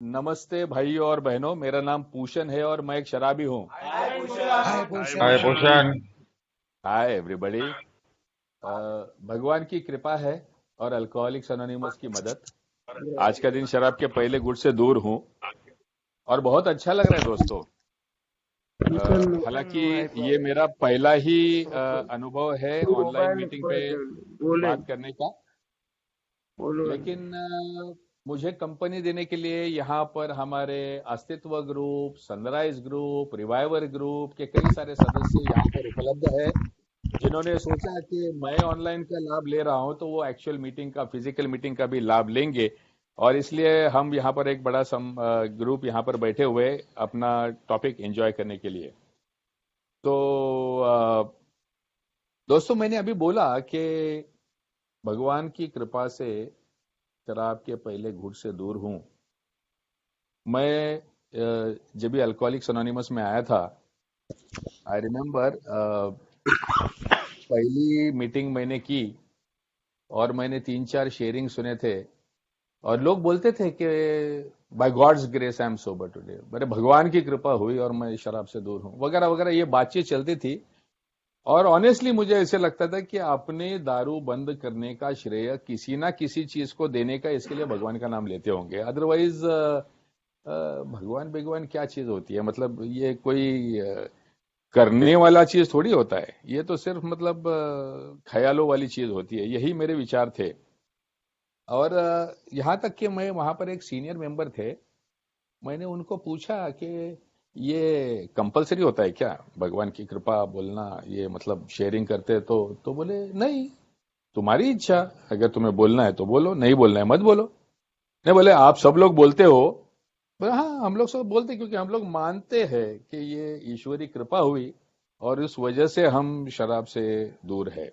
नमस्ते भाइयों और बहनों, मेरा नाम पूषण है और मैं एक शराबी हूँ। Hi hi hi Bhushan. Bhushan. Hi everybody. भगवान की कृपा है और अल्कोहलिक्स अनोनिमस की मदद। आज का दिन शराब के पहले गुट से दूर हूँ और बहुत अच्छा लग रहा है दोस्तों। हालांकि ये मेरा पहला ही अनुभव है ऑनलाइन मोबाइल मीटिंग पे पर बोले बात करने का। बोलो। लेकिन मुझे कंपनी देने के लिए यहाँ पर हमारे अस्तित्व group, sunrise group, reviver group के कई सारे सदस्य यहाँ पर उपलब्ध है, जिन्होंने सोचा कि मैं ऑनलाइन का लाभ ले रहा हूं तो वो एक्चुअल मीटिंग का, फिजिकल मीटिंग का भी लाभ लेंगे। और इसलिए हम यहाँ पर एक बड़ा ग्रुप यहाँ पर बैठे हुए अपना टॉपिक एंजॉय करने के लिए। तो दोस्तों, मैंने अभी बोला कि भगवान की कृपा से शराब के पहले घूंट से दूर हूं। मैं जब भी अल्कोहलिक्स अनोनिमस में आया था, आई रिमेम्बर पहली मीटिंग मैंने की और मैंने 3-4 शेयरिंग सुने थे और लोग बोलते थे कि by God's grace I am sober today, मेरे भगवान की कृपा हुई और मैं शराब से दूर हूं, वगैरह वगैरह, ये बातचीत चलती थी। और ऑनेस्टली मुझे ऐसे लगता था कि अपने दारू बंद करने का श्रेय किसी ना किसी चीज को देने का, इसके लिए भगवान का नाम लेते होंगे। अदरवाइज भगवान क्या चीज होती है? मतलब ये कोई करने वाला चीज थोड़ी होता है, ये तो सिर्फ मतलब ख्यालों वाली चीज होती है। यही मेरे विचार थे। और यहाँ तक कि मैं वहां पर एक सीनियर मेंबर थे, मैंने उनको पूछा कि ये कंपलसरी होता है क्या भगवान की कृपा बोलना, ये मतलब शेयरिंग करते तो बोले नहीं, तुम्हारी इच्छा, अगर तुम्हें बोलना है तो बोलो, नहीं बोलना है मत बोलो। नहीं, बोले आप सब लोग बोलते हो। बोले हाँ, हम लोग सब बोलते हैं, क्योंकि हम लोग मानते हैं कि ये ईश्वरी कृपा हुई और इस वजह से हम शराब से दूर है।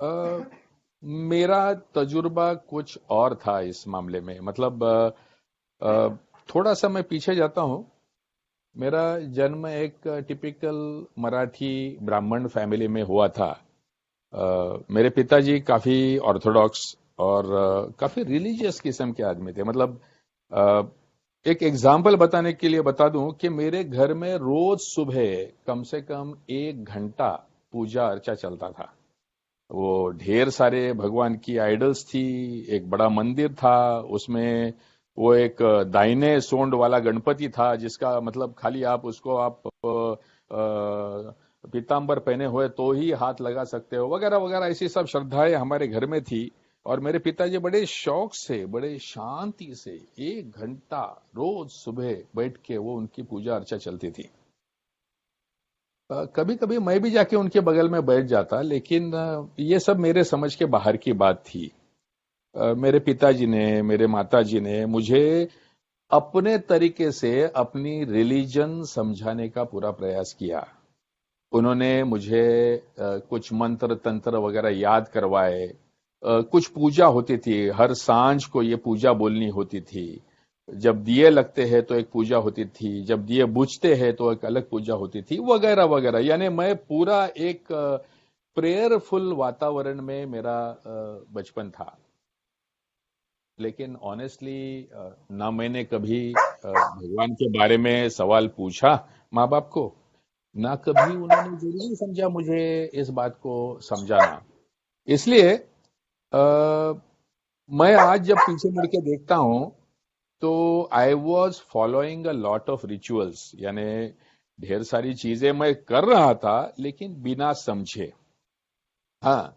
अ, मेरा तजुर्बा कुछ और था इस मामले में। मतलब अ, थोड़ा सा मैं पीछे जाता हूं। मेरा जन्म एक टिपिकल मराठी ब्राह्मण फैमिली में हुआ था। मेरे पिताजी काफी ऑर्थोडॉक्स और काफी रिलीजियस किस्म के आदमी थे। मतलब अ, एक एग्जाम्पल बताने के लिए बता दूं कि मेरे घर में रोज सुबह कम से कम 1 घंटा पूजा अर्चा चलता था। वो ढेर सारे भगवान की आइडल्स थी, एक बड़ा मंदिर था उसमें। वो एक दाहिने सोंड वाला गणपति था, जिसका मतलब खाली आप उसको आप पीताम्बर पहने हुए तो ही हाथ लगा सकते हो, वगैरह वगैरह, ऐसी सब श्रद्धाएं हमारे घर में थी। और मेरे पिताजी बड़े शौक से, बड़े शांति से 1 घंटा रोज सुबह बैठ के वो उनकी पूजा अर्चा चलती थी। कभी कभी मैं भी जाके उनके बगल में बैठ जाता, लेकिन ये सब मेरे समझ के बाहर की बात थी। मेरे पिताजी ने, मेरे माताजी ने मुझे अपने तरीके से अपनी रिलीजन समझाने का पूरा प्रयास किया। उन्होंने मुझे कुछ मंत्र तंत्र वगैरह याद करवाए। कुछ पूजा होती थी, हर सांझ को ये पूजा बोलनी होती थी। जब दिए लगते हैं तो एक पूजा होती थी, जब दिए बुझते हैं तो एक अलग पूजा होती थी, वगैरह वगैरह। यानी मैं पूरा एक प्रेयरफुल वातावरण में मेरा बचपन था। लेकिन ऑनेस्टली ना मैंने कभी भगवान के बारे में सवाल पूछा माँ बाप को, ना कभी उन्होंने जरूरी समझा मुझे इस बात को समझाना। इसलिए मैं आज जब पीछे मुड़ के देखता हूं तो I was following a lot of rituals, यानी ढेर सारी चीजें मैं कर रहा था लेकिन बिना समझे। हाँ,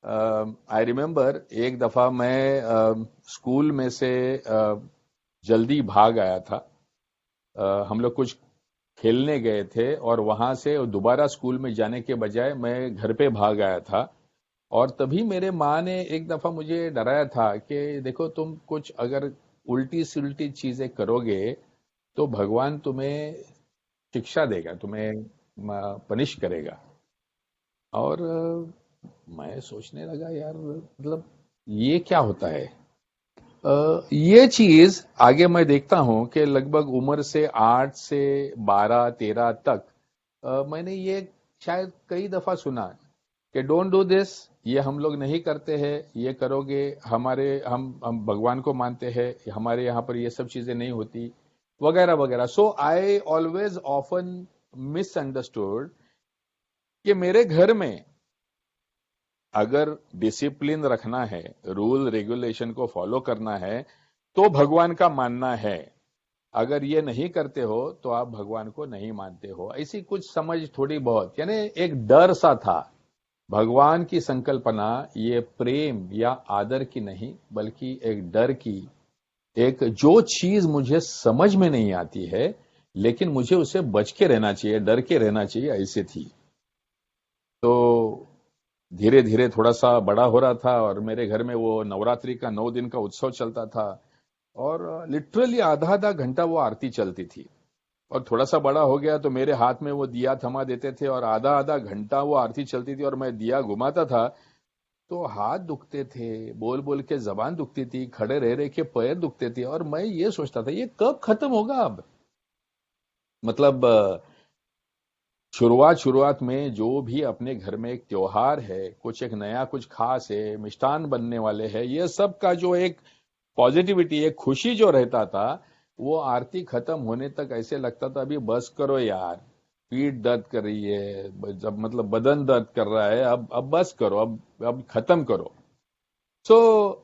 आई रिमेम्बर एक दफा मैं स्कूल में से जल्दी भाग आया था। हम लोग कुछ खेलने गए थे और वहां से दोबारा स्कूल में जाने के बजाय मैं घर पे भाग आया था। और तभी मेरे माँ ने एक दफा मुझे डराया था कि देखो, तुम कुछ अगर उल्टी सुल्टी चीजें करोगे तो भगवान तुम्हें शिक्षा देगा, तुम्हें पनिश करेगा। और मैं सोचने लगा, यार मतलब ये क्या होता है? ये चीज आगे मैं देखता हूं कि लगभग उम्र से 8 से 12 13 तक मैंने ये शायद कई दफा सुना कि डोंट डू दिस, ये हम लोग नहीं करते हैं, ये करोगे हमारे हम भगवान को मानते हैं, हमारे यहाँ पर ये सब चीजें नहीं होती, वगैरह वगैरह. सो आई ऑलवेज ऑफन मिसअंडरस्टूड कि मेरे घर में अगर डिसिप्लिन रखना है, रूल रेगुलेशन को फॉलो करना है, तो भगवान का मानना है. अगर ये नहीं करते हो तो आप भगवान को नहीं मानते हो. ऐसी कुछ समझ थोड़ी बहुत, यानी एक डर सा था. भगवान की संकल्पना ये प्रेम या आदर की नहीं, बल्कि एक डर की, एक जो चीज मुझे समझ में नहीं आती है लेकिन मुझे उसे बच के रहना चाहिए, डर के रहना चाहिए, ऐसे थी. तो धीरे धीरे थोड़ा सा बड़ा हो रहा था और मेरे घर में वो नवरात्रि का 9 दिन का उत्सव चलता था और लिटरली आधा आधा घंटा वो आरती चलती थी. और थोड़ा सा बड़ा हो गया तो मेरे हाथ में वो दिया थमा देते थे और आधा आधा घंटा वो आरती चलती थी और मैं दिया घुमाता था तो हाथ दुखते थे, बोल बोल के जबान दुखती थी, खड़े रह रहे के पैर दुखते थे. और मैं ये सोचता था ये कब खत्म होगा अब. मतलब शुरुआत में जो भी अपने घर में एक त्योहार है, कुछ एक नया कुछ खास है, मिष्ठान बनने वाले हैं, ये सब का जो एक पॉजिटिविटी, एक खुशी जो रहता था, वो आरती खत्म होने तक ऐसे लगता था अभी बस करो यार, पीठ दर्द कर रही है, जब मतलब बदन दर्द कर रहा है, अब बस करो, अब खत्म करो. सो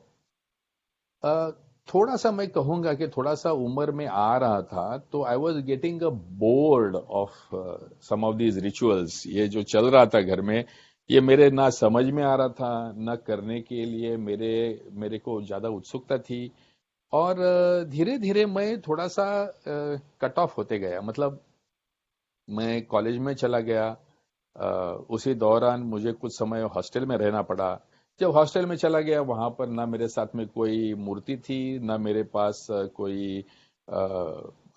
थोड़ा सा मैं कहूंगा कि थोड़ा सा उम्र में आ रहा था तो I was getting a bored of some of these rituals. ये जो चल रहा था घर में, ये मेरे ना समझ में आ रहा था, ना करने के लिए मेरे को ज्यादा उत्सुकता थी. और धीरे धीरे मैं थोड़ा सा कट ऑफ होते गया. मतलब मैं कॉलेज में चला गया. उसी दौरान मुझे कुछ समय हॉस्टल में रहना पड़ा. जब हॉस्टल में चला गया वहां पर ना मेरे साथ में कोई मूर्ति थी, ना मेरे पास कोई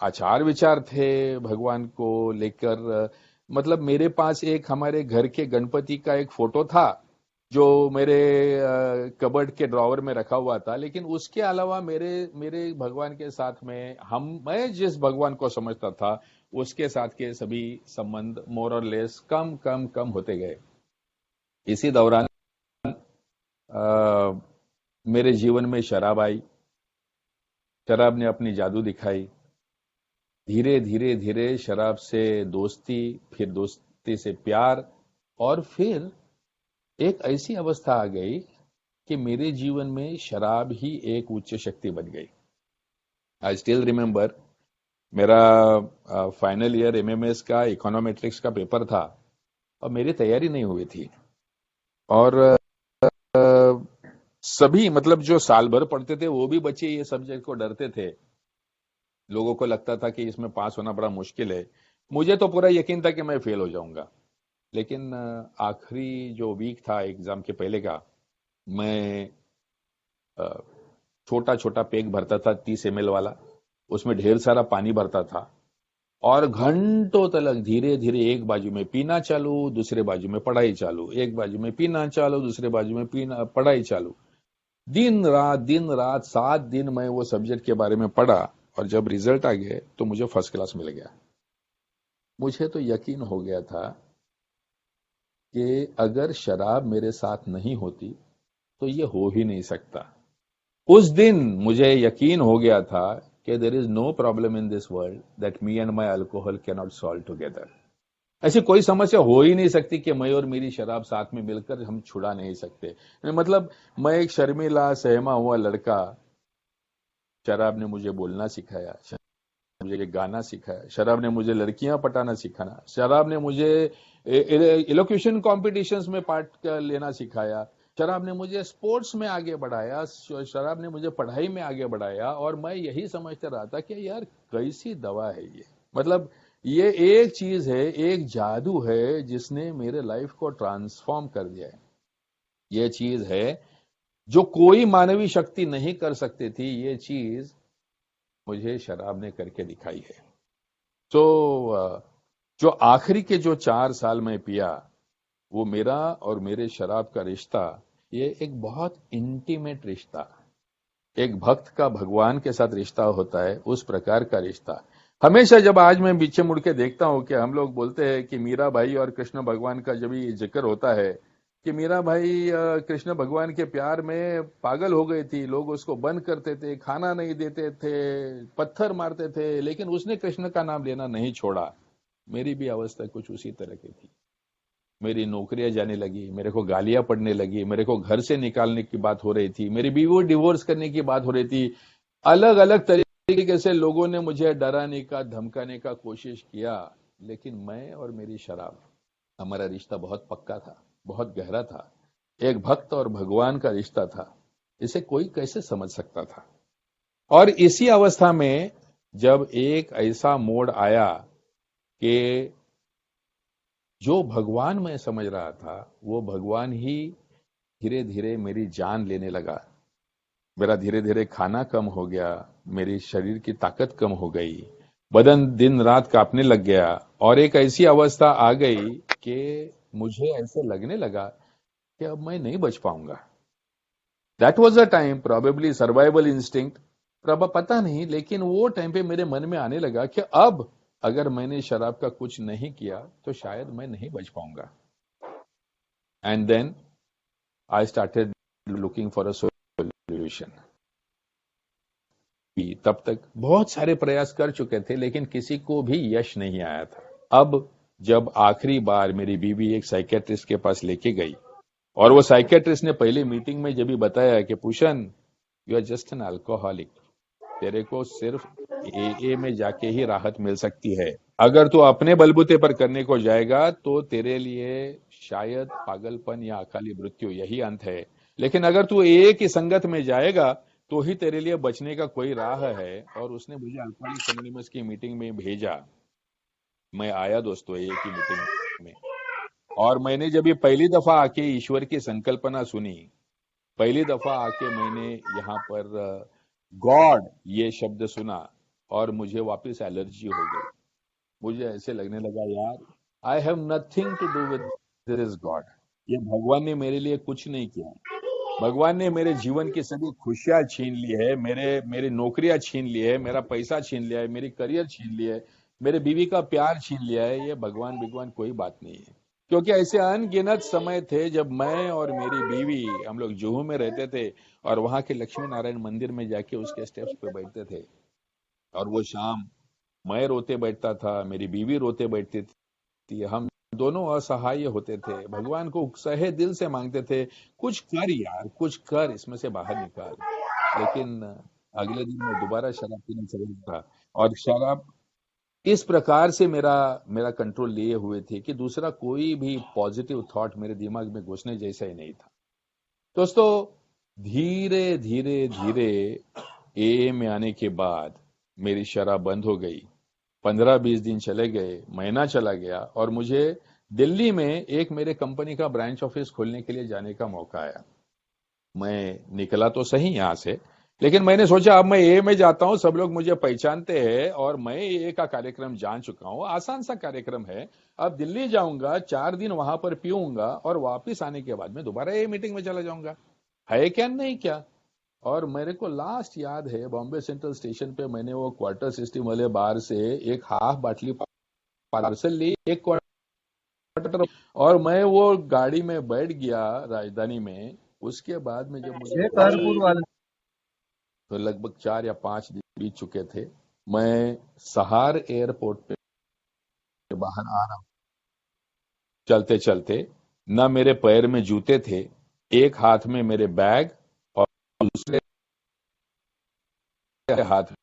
आचार विचार थे भगवान को लेकर. मतलब मेरे पास एक हमारे घर के गणपति का एक फोटो था जो मेरे कबर्ड के ड्रॉवर में रखा हुआ था, लेकिन उसके अलावा मेरे मेरे भगवान के साथ में मैं जिस भगवान को समझता था उसके साथ के सभी संबंध मोर और लेस कम कम कम होते गए. इसी दौरान मेरे जीवन में शराब आई. शराब ने अपनी जादू दिखाई. धीरे धीरे धीरे शराब से दोस्ती, फिर दोस्ती से प्यार, और फिर एक ऐसी अवस्था आ गई कि मेरे जीवन में शराब ही एक उच्च शक्ति बन गई. आई स्टिल रिमेंबर, मेरा फाइनल ईयर एमएमएस का इकोनोमेट्रिक्स का पेपर था और मेरी तैयारी नहीं हुई थी. और सभी मतलब जो साल भर पढ़ते थे वो भी बच्चे ये सब्जेक्ट को डरते थे. लोगों को लगता था कि इसमें पास होना बड़ा मुश्किल है. मुझे तो पूरा यकीन था कि मैं फेल हो जाऊंगा. लेकिन आखिरी जो वीक था एग्जाम के पहले का, मैं छोटा छोटा पैक भरता था 30 ml वाला, उसमें ढेर सारा पानी भरता था और घंटों तक धीरे धीरे एक बाजू में पीना चालू, दूसरे बाजू में पढ़ाई चालू, एक बाजू में पीना चालू, दूसरे बाजू में पीना पढ़ाई चालू. दिन रात 7 दिन मैं वो सब्जेक्ट के बारे में पढ़ा और जब रिजल्ट आ गए तो मुझे फर्स्ट क्लास मिल गया. मुझे तो यकीन हो गया था कि अगर शराब मेरे साथ नहीं होती तो ये हो ही नहीं सकता. उस दिन मुझे यकीन हो गया था कि there is no problem in this world that me and my alcohol can not solve together. ऐसी कोई समस्या हो ही नहीं सकती कि मैं और मेरी शराब साथ में मिलकर हम छुड़ा नहीं सकते. मतलब मैं एक शर्मीला सहमा हुआ लड़का, शराब ने मुझे बोलना सिखाया, मुझे गाना सिखाया, शराब ने मुझे लड़कियां पटाना सिखाना, शराब ने मुझे इलोक्यूशन कॉम्पिटिशन्स में पार्ट लेना सिखाया, शराब ने मुझे स्पोर्ट्स में आगे बढ़ाया, शराब ने मुझे पढ़ाई में आगे बढ़ाया. और मैं यही समझते रहा था कि यार कैसी दवा है ये. मतलब ये एक चीज है, एक जादू है जिसने मेरे लाइफ को ट्रांसफॉर्म कर दिया है. ये चीज है जो कोई मानवीय शक्ति नहीं कर सकती थी. ये चीज मुझे शराब ने करके दिखाई है. तो जो आखिरी के जो 4 साल में पिया, वो मेरा और मेरे शराब का रिश्ता, ये एक बहुत इंटीमेट रिश्ता, एक भक्त का भगवान के साथ रिश्ता होता है, उस प्रकार का रिश्ता. हमेशा जब आज मैं पीछे मुड़ के देखता हूं कि हम लोग बोलते हैं कि मीरा भाई और कृष्ण भगवान का जब ये जिक्र होता है कि मीरा भाई कृष्ण भगवान के प्यार में पागल हो गई थी, लोग उसको बंद करते थे, खाना नहीं देते थे, पत्थर मारते थे, लेकिन उसने कृष्ण का नाम लेना नहीं छोड़ा। मेरी भी अवस्था कुछ उसी तरह की थी। मेरी नौकरियां जाने लगी, मेरे को गालियां पड़ने लगी, मेरे को घर से निकालने की बात हो रही थी, मेरी बीवी को डिवोर्स करने की बात हो रही थी। अलग अलग तरीके से लोगों ने मुझे डराने का, धमकाने का कोशिश किया, लेकिन मैं और मेरी शराब, हमारा रिश्ता बहुत पक्का था, बहुत गहरा था। एक भक्त और भगवान का रिश्ता था। इसे कोई कैसे समझ सकता था? और इसी अवस्था में जब एक ऐसा मोड़ आया कि जो भगवान मैं समझ रहा था, वो भगवान ही धीरे धीरे मेरी जान लेने लगा। मेरा धीरे धीरे खाना कम हो गया, मेरी शरीर की ताकत कम हो गई, बदन दिन रात कांपने लग गया, और एक ऐसी अवस्था आ गई कि मुझे ऐसे लगने लगा कि अब मैं नहीं बच पाऊंगा। That was a time, probably survival instinct, पता नहीं, लेकिन वो टाइम पे मेरे मन में आने लगा कि अब अगर मैंने शराब का कुछ नहीं किया तो शायद मैं नहीं बच पाऊंगा। And then I started looking for a solution. तब तक बहुत सारे प्रयास कर चुके थे, लेकिन किसी को भी यश नहीं आया था। अब जब आखिरी बार मेरी बीवी एक साइकेट्रिस्ट के पास लेके गई, और वो साइकेट्रिस्ट ने पहली मीटिंग में जब भी बताया कि Pushan, you are just an alcoholic, तेरे को सिर्फ एए में जाके ही राहत मिल सकती है। अगर तू अपने बलबूते पर करने को जाएगा तो तेरे लिए शायद पागलपन या अकाली मृत्यु यही अंत है। लेकिन अगर तू एए की संगत में जाएगा तो ही तेरे लिए बचने का कोई राह है। और उसने मुझे अल्कोहलिक्स एनोनिमस की मीटिंग में भेजा। मैं आया दोस्तों एए की मीटिंग में, और मैंने जब ये पहली दफा आके ईश्वर की संकल्पना सुनी, पहली दफा आके मैंने यहाँ पर गॉड ये शब्द सुना, और मुझे वापस एलर्जी हो गई। मुझे ऐसे लगने लगा, यार I have nothing to do with this God. ये भगवान ने मेरे लिए कुछ नहीं किया। भगवान ने मेरे जीवन की सभी खुशियां छीन ली है, मेरी नौकरियां छीन ली है, मेरा पैसा छीन लिया है, मेरी करियर छीन लिया है, मेरे बीवी का प्यार छीन लिया है। ये भगवान कोई बात नहीं है। क्योंकि ऐसे अनगिनत समय थे जब मैं और मेरी बीवी, हम लोग जुहू में रहते थे, और वहां के लक्ष्मी नारायण मंदिर में जाके उसके स्टेप्स पे बैठते थे, और वो शाम मैं रोते बैठता था, मेरी बीवी रोते बैठती थी, हम दोनों असहाय होते थे, भगवान को सहे दिल से मांगते थे, कुछ कर यार, कुछ कर, इसमें से बाहर निकाल। लेकिन अगले दिन मैं दोबारा शराब पीने चला था, और शराब इस प्रकार से मेरा मेरा कंट्रोल लिए हुए थे कि दूसरा कोई भी पॉजिटिव थॉट मेरे दिमाग में घुसने जैसा ही नहीं था। दोस्तों, धीरे धीरे धीरे ए में आने के बाद मेरी शराब बंद हो गई। 15-20 दिन चले गए, महीना चला गया, और मुझे दिल्ली में एक मेरे कंपनी का ब्रांच ऑफिस खोलने के लिए जाने का मौका आया। मैं निकला तो सही यहां से, लेकिन मैंने सोचा अब मैं ए में जाता हूं, सब लोग मुझे पहचानते हैं, और मैं ए का कार्यक्रम जान चुका हूं, आसान सा कार्यक्रम है। अब दिल्ली जाऊंगा, 4 दिन वहां पर पीऊंगा, और वापिस आने के बाद मैं दोबारा ए मीटिंग में चला जाऊंगा। है क्या, नहीं क्या? और मेरे को लास्ट याद है, बॉम्बे सेंट्रल स्टेशन पे मैंने वो क्वार्टर सिस्टम वाले बार से एक हाफ बाटली पार्सल ली, एक क्वार्टर, और मैं वो गाड़ी में बैठ गया राजधानी में। उसके बाद में जब मुझे ये होश कारपुर आई वाले। तो लगभग 4 या 5 दिन बीत चुके थे। मैं सहार एयरपोर्ट पे बाहर आ रहा हूं, चलते चलते, न मेरे पैर में जूते थे, एक हाथ में मेरे बैग, और दूसरे हाथ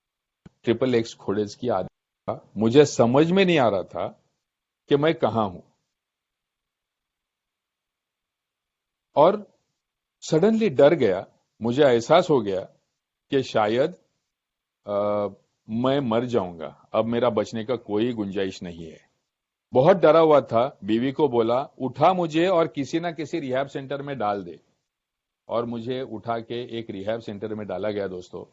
ट्रिपल एक्स घोड़े की आदत था। मुझे समझ में नहीं आ रहा था कि मैं कहां हूं, और सडनली डर गया। मुझे एहसास हो गया कि शायद मैं मर जाऊंगा, अब मेरा बचने का कोई गुंजाइश नहीं है। बहुत डरा हुआ था, बीवी को बोला उठा मुझे और किसी ना किसी रिहैब सेंटर में डाल दे, और मुझे उठा के एक रिहैब सेंटर में डाला गया। दोस्तों,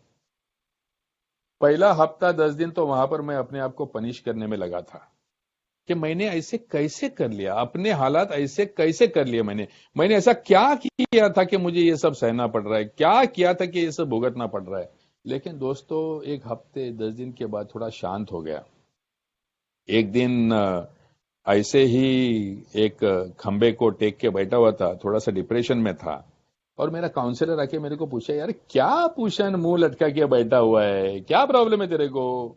पहला हफ्ता 10 दिन तो वहां पर मैं अपने आप को पनिश करने में लगा था कि मैंने ऐसे कैसे कर लिया, अपने हालात ऐसे कैसे कर लिए, मैंने ऐसा क्या किया था कि मुझे ये सब सहना पड़ रहा है, क्या किया था कि ये सब भुगतना पड़ रहा है। लेकिन दोस्तों, एक हफ्ते 10 दिन के बाद थोड़ा शांत हो गया। एक दिन ऐसे ही एक खंबे को टेक के बैठा हुआ था, थोड़ा सा डिप्रेशन में था। और मेरा काउंसलर आके मेरे को पूछा, यार क्या पूछन मुंह लटका के बैठा हुआ है, क्या प्रॉब्लम है तेरे को?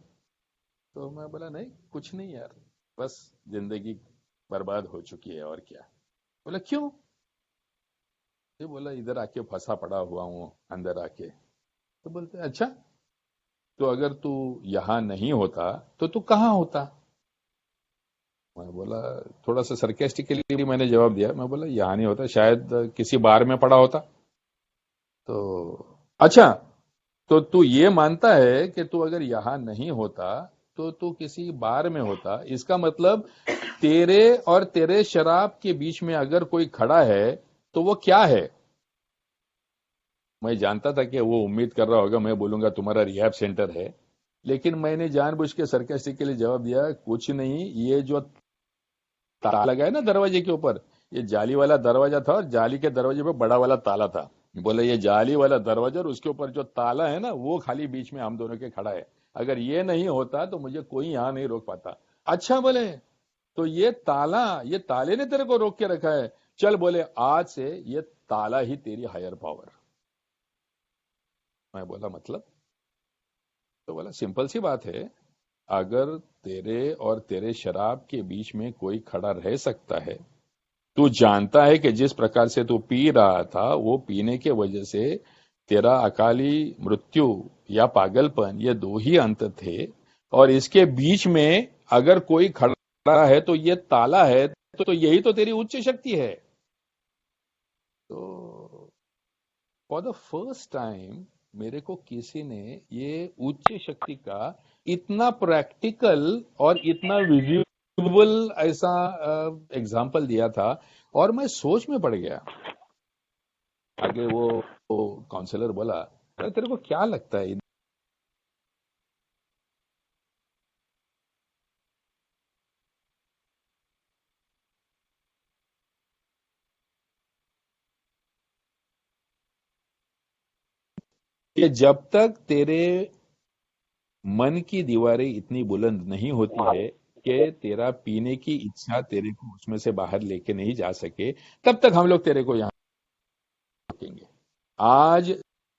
तो मैं बोला, नहीं कुछ नहीं यार, बस जिंदगी बर्बाद हो चुकी है और क्या। बोला क्यों? ये बोला, इधर आके फंसा पड़ा हुआ हूँ अंदर आके। तो बोलते, अच्छा तो अगर तू यहाँ नहीं होता तो तू कहाँ होता? मैं बोला, थोड़ा सा सरकेस्टिकली मैंने जवाब दिया, मैं बोला यहाँ नहीं होता, शायद किसी बार में पड़ा होता। तो अच्छा, तो तू ये मानता है कि तू अगर यहाँ नहीं होता तो तू किसी बार में होता, इसका मतलब तेरे और तेरे शराब के बीच में अगर कोई खड़ा है तो वो क्या है? मैं जानता था कि वो उम्मीद कर रहा होगा मैं बोलूंगा तुम्हारा रिहैब सेंटर है, लेकिन मैंने जानबूझ के सरकास्टिकली जवाब दिया, कुछ नहीं, ये जो ताला लगा है ना दरवाजे के ऊपर, ये जाली वाला दरवाजा था और जाली के दरवाजे पे बड़ा वाला ताला था। बोले ये जाली वाला दरवाजा और उसके ऊपर जो ताला है ना, वो खाली बीच में हम दोनों के खड़ा है। अगर ये नहीं होता तो मुझे कोई यहां नहीं रोक पाता। अच्छा बोले, तो ये ताले ने तेरे को रोक के रखा है? चल बोले, आज से ये ताला ही तेरी हायर पावर। मैं बोला मतलब? तो बोला सिंपल सी बात है, अगर तेरे और तेरे शराब के बीच में कोई खड़ा रह सकता है, तू जानता है कि जिस प्रकार से तू पी रहा था वो पीने के वजह से तेरा अकाली मृत्यु या पागलपन, ये दो ही अंत थे, और इसके बीच में अगर कोई खड़ा है तो ये ताला है, तो यही तो तेरी उच्च शक्ति है। तो फॉर द फर्स्ट टाइम मेरे को किसी ने ये उच्च शक्ति का इतना प्रैक्टिकल और इतना विजुअल ऐसा एग्जाम्पल दिया था, और मैं सोच में पड़ गया। आगे वो काउंसलर बोला, "अरे तेरे को क्या लगता है कि जब तक तेरे मन की दीवारें इतनी बुलंद नहीं होती है कि तेरा पीने की इच्छा तेरे को उसमें से बाहर लेके नहीं जा सके, तब तक हम लोग तेरे को यहाँ रोकेंगे। आज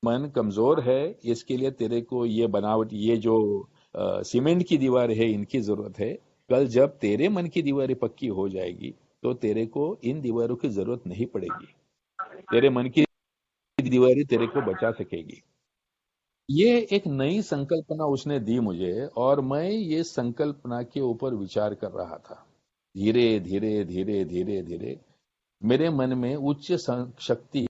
मन कमजोर है, इसके लिए तेरे को ये बनावट, ये जो सीमेंट की दीवार है, इनकी जरूरत है। कल जब तेरे मन की दीवारें पक्की हो जाएगी तो तेरे को इन दीवारों की जरूरत नहीं पड़ेगी, तेरे मन की दीवारें तेरे को बचा सकेगी। ये एक नई संकल्पना उसने दी मुझे, और मैं ये संकल्पना के ऊपर विचार कर रहा था। धीरे धीरे धीरे धीरे धीरे मेरे मन में उच्च शक्ति,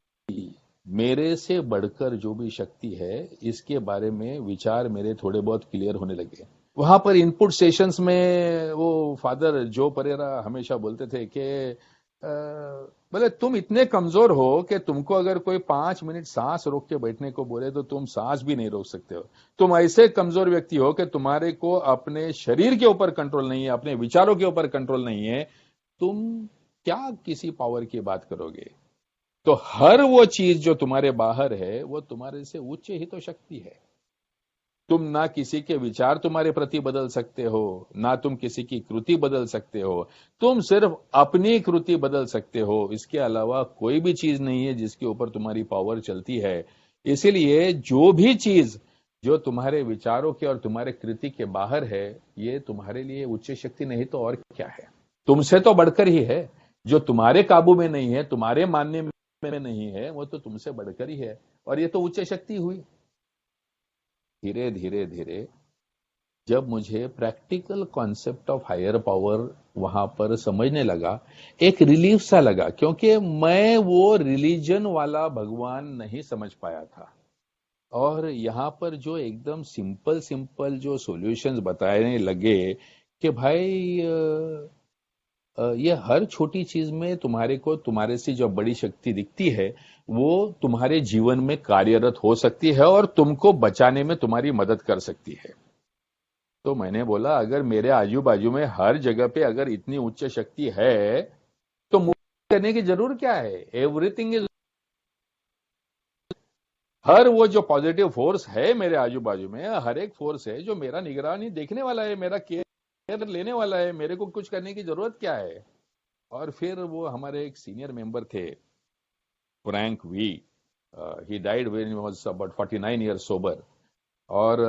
मेरे से बढ़कर जो भी शक्ति है, इसके बारे में विचार मेरे थोड़े बहुत क्लियर होने लगे। वहां पर इनपुट सेशंस में वो फादर जो परेरा हमेशा बोलते थे कि बोले तुम इतने कमजोर हो कि तुमको अगर कोई 5 मिनट सांस रोक के बैठने को बोले तो तुम सांस भी नहीं रोक सकते हो। तुम ऐसे कमजोर व्यक्ति हो कि तुम्हारे को अपने शरीर के ऊपर कंट्रोल नहीं है, अपने विचारों के ऊपर कंट्रोल नहीं है, तुम क्या किसी पावर की बात करोगे? तो हर वो चीज जो तुम्हारे बाहर है वो तुम्हारे से उच्च ही तो शक्ति है। तुम ना किसी के विचार तुम्हारे प्रति बदल सकते हो, ना तुम किसी की कृति बदल सकते हो, तुम सिर्फ अपनी कृति बदल सकते हो। इसके अलावा कोई भी चीज नहीं है जिसके ऊपर तुम्हारी पावर चलती है। इसीलिए जो भी चीज जो तुम्हारे विचारों के और तुम्हारे कृति के बाहर है, ये तुम्हारे लिए उच्च शक्ति नहीं तो और क्या है? तुमसे तो बढ़कर ही है। जो तुम्हारे काबू में नहीं है, तुम्हारे मानने में नहीं है, वो तो तुमसे बढ़कर ही है, और ये तो उच्च शक्ति हुई। धीरे धीरे धीरे जब मुझे practical concept of higher power वहां पर समझने लगा, एक रिलीफ सा लगा, क्योंकि मैं वो रिलीजन वाला भगवान नहीं समझ पाया था। और यहाँ पर जो एकदम सिंपल सिंपल जो सॉल्यूशंस बताने लगे कि भाई ये हर छोटी चीज में तुम्हारे को तुम्हारे से जो बड़ी शक्ति दिखती है, वो तुम्हारे जीवन में कार्यरत हो सकती है और तुमको बचाने में तुम्हारी मदद कर सकती है। तो मैंने बोला, अगर मेरे आजू बाजू में हर जगह पे अगर इतनी उच्च शक्ति है तो मुझे करने की जरूरत क्या है? एवरीथिंग इज, हर वो जो पॉजिटिव फोर्स है मेरे आजू बाजू में, हर एक फोर्स है जो मेरा निगरानी देखने वाला है, मेरा केयर केयर लेने वाला है, मेरे को कुछ करने की जरूरत क्या है। और फिर वो हमारे एक सीनियर मेंबर थे, Frank V, he died when he was about 49 years sober. और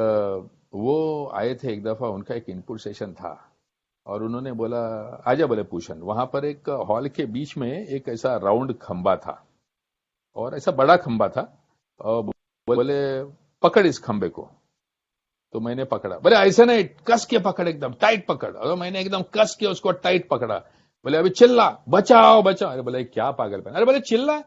वो आए थे एक दफा, उनका एक इनपुट सेशन था, और उन्होंने बोला, आजा बोले पूछन, वहां पर एक हॉल के बीच में एक ऐसा राउंड खंबा था, और ऐसा बड़ा खंबा था, और बोले पकड़ इस खंबे को। तो मैंने पकड़ा, बोले ऐसे नहीं, कस के पकड़, एकदम टाइट पकड़। और मैंने एकदम कस के उसको टाइट पकड़ा। बोले अभी चिल्ला, बचाओ बचाओ। अरे बोले क्या पागल पहन, अरे बोले चिल्ला।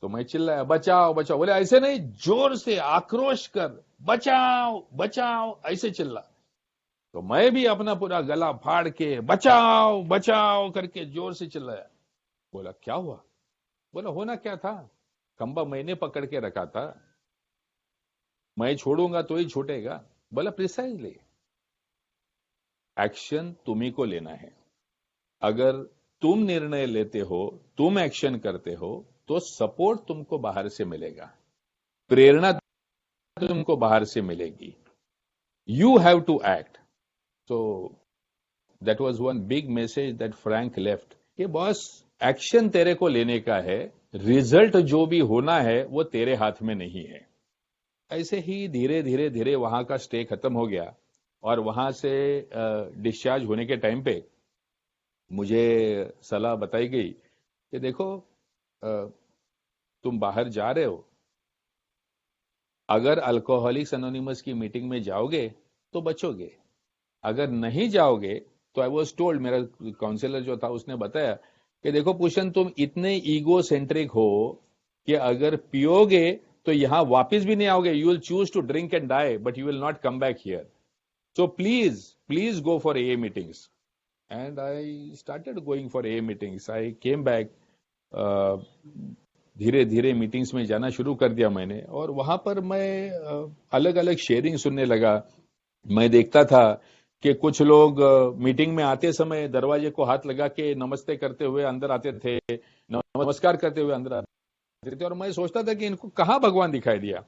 तो मैं चिल्लाया, बचाओ बचाओ। बोले ऐसे नहीं, जोर से आक्रोश कर, बचाओ बचाओ, ऐसे चिल्ला। तो मैं भी अपना पूरा गला फाड़ के बचाओ बचाओ करके जोर से चिल्लाया। बोला क्या हुआ। बोला होना क्या था, खंबा मैंने पकड़ के रखा था, मैं छोड़ूंगा तो ही छूटेगा। बोला प्रिसाइजली, एक्शन तुम्ही को लेना है। अगर तुम निर्णय लेते हो, तुम एक्शन करते हो, तो सपोर्ट तुमको बाहर से मिलेगा, प्रेरणा तुमको बाहर से मिलेगी। You have to act. So that was one big message that Frank left, कि बॉस, एक्शन तेरे को लेने का है, रिजल्ट जो भी होना है वो तेरे हाथ में नहीं है। ऐसे ही धीरे धीरे धीरे वहां का स्टे खत्म हो गया, और वहां से डिस्चार्ज होने के टाइम पे मुझे सलाह बताई गई कि देखो, अ, तुम बाहर जा रहे हो, अगर अल्कोहलिक्स एनोनिमस की मीटिंग में जाओगे तो बचोगे, अगर नहीं जाओगे तो आई वॉज टोल्ड, मेरा काउंसलर जो था उसने बताया कि देखो पूषण, तुम इतने ईगो सेंट्रिक हो कि अगर पियोगे तो यहां वापस भी नहीं आओगे, you will choose to drink and die, but you will not come back here. So please go for AA meetings. And I started going for AA meetings. I came back. धीरे धीरे मीटिंग्स में जाना शुरू कर दिया मैंने, और वहां पर मैं अलग अलग शेयरिंग सुनने लगा। मैं देखता था कि कुछ लोग मीटिंग में आते समय दरवाजे को हाथ लगा के नमस्ते करते हुए अंदर आते थे, नमस्कार करते हुए अंदर आते थे, और मैं सोचता था कि इनको कहाँ भगवान दिखाई दिया,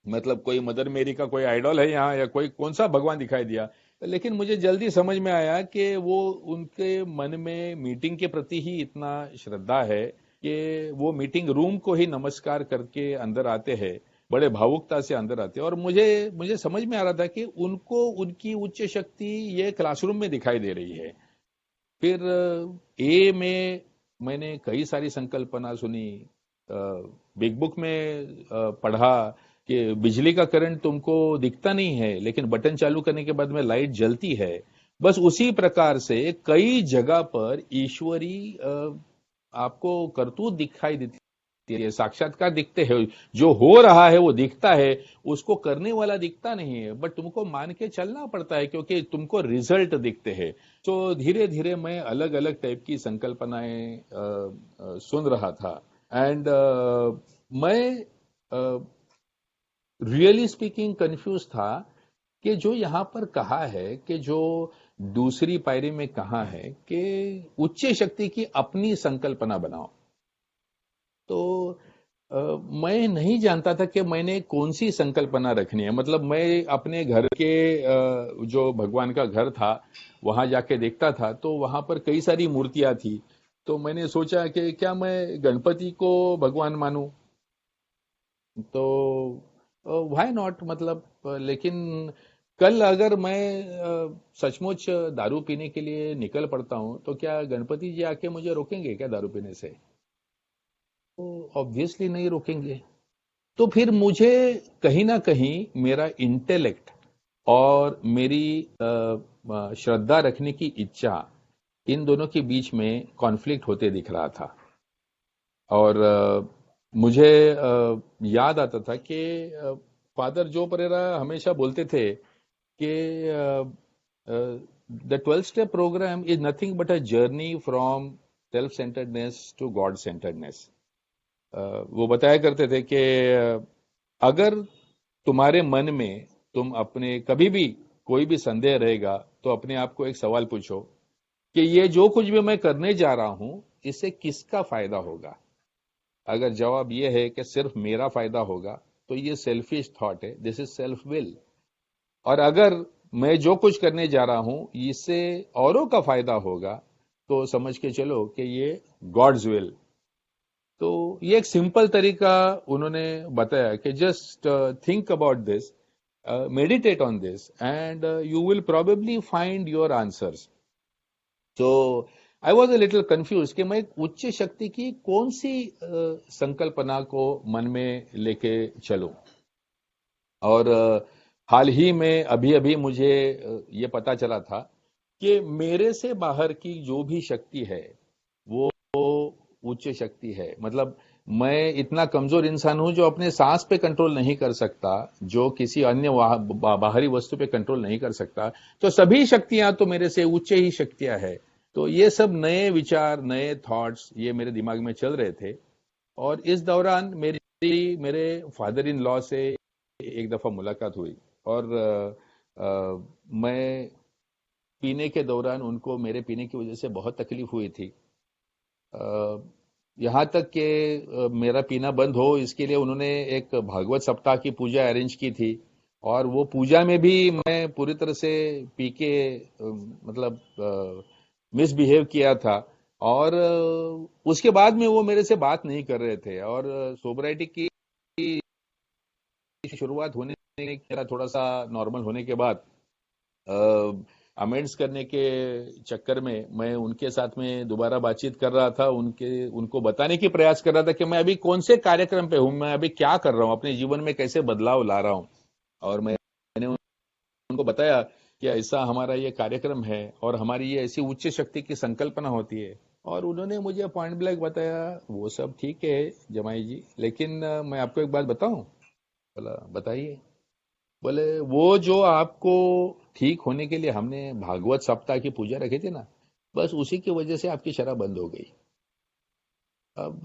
मतलब कोई मदर मेरी का कोई आइडल है यहाँ, या कोई कौन सा भगवान दिखाई दिया। लेकिन मुझे जल्दी समझ में आया कि वो उनके मन में मीटिंग के प्रति ही इतना श्रद्धा है कि वो मीटिंग रूम को ही नमस्कार करके अंदर आते हैं, बड़े भावुकता से अंदर आते हैं। और मुझे मुझे समझ में आ रहा था कि उनको उनकी उच्च शक्ति ये क्लासरूम में दिखाई दे रही है। फिर ए में मैंने कई सारी संकल्पना सुनी, बिग बुक में पढ़ा कि बिजली का करंट तुमको दिखता नहीं है, लेकिन बटन चालू करने के बाद में लाइट जलती है। बस उसी प्रकार से कई जगह पर ईश्वरी आपको करतूत दिखाई देती है, साक्षात्कार दिखते हैं, जो हो रहा है वो दिखता है, उसको करने वाला दिखता नहीं है, बट तुमको मान के चलना पड़ता है क्योंकि तुमको रिजल्ट दिखते हैं। तो धीरे धीरे मैं अलग अलग टाइप की संकल्पनाएं सुन रहा था। एंड मैं रियली स्पीकिंग कंफ्यूज था कि जो यहां पर कहा है, कि जो दूसरी पायरी में कहा है कि उच्च शक्ति की अपनी संकल्पना बनाओ, तो मैं नहीं जानता था कि मैंने कौन सी संकल्पना रखनी है। मतलब मैं अपने घर के जो भगवान का घर था वहां जाके देखता था, तो वहां पर कई सारी मूर्तियां थी। तो मैंने सोचा कि क्या मैं गणपति को भगवान मानूं, तो व्हाई नॉट, मतलब लेकिन कल अगर मैं सचमुच दारू पीने के लिए निकल पड़ता हूं, तो क्या गणपति जी आके मुझे रोकेंगे क्या दारू पीने से? तो ऑब्वियसली नहीं रोकेंगे। तो फिर मुझे कहीं ना कहीं मेरा इंटेलेक्ट और मेरी श्रद्धा रखने की इच्छा, इन दोनों के बीच में कॉन्फ्लिक्ट होते दिख रहा था। और मुझे याद आता था कि फादर जो परेरा हमेशा बोलते थे कि the 12 step program is nothing but a journey from self centredness to God centredness. वो बताया करते थे कि अगर तुम्हारे मन में तुम अपने कभी भी कोई भी संदेह रहेगा, तो अपने आप को एक सवाल पूछो कि ये जो कुछ भी मैं करने जा रहा हूं, इससे किसका फायदा होगा। अगर जवाब यह है कि सिर्फ मेरा फायदा होगा, तो ये सेल्फिश थॉट है, दिस इज सेल्फ विल। और अगर मैं जो कुछ करने जा रहा हूं इससे औरों का फायदा होगा, तो समझ के चलो कि ये गॉड्स विल। तो ये एक सिंपल तरीका उन्होंने बताया कि just think about this, meditate on this, and you will probably find your answers. तो I was a little confuse कि मैं एक उच्च शक्ति की कौन सी संकल्पना को मन में लेके चलूं। और हाल ही में अभी अभी मुझे ये पता चला था कि मेरे से बाहर की जो भी शक्ति है वो उच्च शक्ति है। मतलब मैं इतना कमजोर इंसान हूं जो अपने सांस पे कंट्रोल नहीं कर सकता, जो किसी अन्य बाहरी वस्तु पे कंट्रोल नहीं कर सकता। तो सभी शक्तियां तो मेरे से उच्च ही शक्तियां है। तो ये सब नए विचार, नए थॉट्स ये मेरे दिमाग में चल रहे थे। और इस दौरान मेरे फादर इन लॉ से एक दफा मुलाकात हुई। और मैं पीने के दौरान उनको मेरे पीने की वजह से बहुत तकलीफ हुई थी। यहाँ तक कि मेरा पीना बंद हो इसके लिए उन्होंने एक भागवत सप्ताह की पूजा अरेंज की थी। और वो पूजा में भी मैं पूरी तरह से पी के मतलब मिसबिहेव किया था। और उसके बाद में वो मेरे से बात नहीं कर रहे थे। और सोबराइटी की शुरुआत होने मेरा थोड़ा सा नॉर्मल होने के बाद अमेंड्स करने के चक्कर में मैं उनके साथ में दोबारा बातचीत कर रहा था, उनको बताने की प्रयास कर रहा था कि मैं अभी कौन से कार्यक्रम पे हूं, मैं अभी क्या कर रहा हूं, अपने जीवन में कैसे बदलाव ला रहा हूं। और मैंने उनको बताया कि ऐसा हमारा ये कार्यक्रम है और हमारी ये ऐसी उच्च शक्ति की संकल्पना होती है। और उन्होंने मुझे पॉइंट ब्लैंक बताया, वो सब ठीक है जमाई जी, लेकिन मैं आपको एक बात बताऊं। बोला बताइए। बोले वो जो आपको ठीक होने के लिए हमने भागवत सप्ताह की पूजा रखी थी ना, बस उसी की वजह से आपकी शराब बंद हो गई। अब